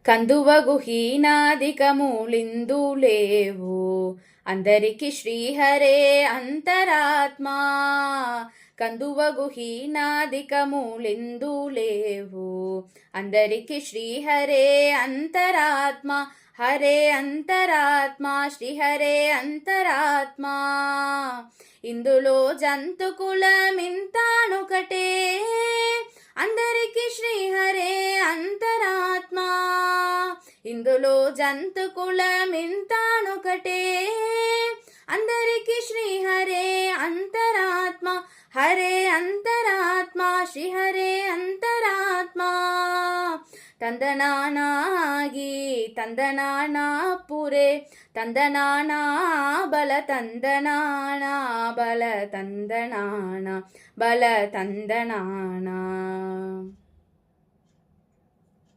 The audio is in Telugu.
కందువగు హీనాదికములిందు లేవు అందరికి శ్రీహరే అంతరాత్మా. కందువగు హీనాదికములిందు లేవు అందరికి శ్రీహరే అంతరాత్మ. హరే అంతరాత్మ శ్రీహరే అంతరాత్మ. ఇందులో జంతుకులమింతానొకటే అందరికి శ్రీహరే అంతరాత్మ. ఇందులో జంతుకులమింతానొకటే అందరికి శ్రీహరే అంతరాత్మ. హరే అంతరాత్మ శ్రీహరే అంతరాత్మ. ತಂದನಾನಾಗಿ ತಂದನಾನ ಪುರೆ ತಂದನಾನ ಬಲ ತಂದನಾನ ಬಲ ತಂದನಾನ ಬಲ ತಂದನಾನ.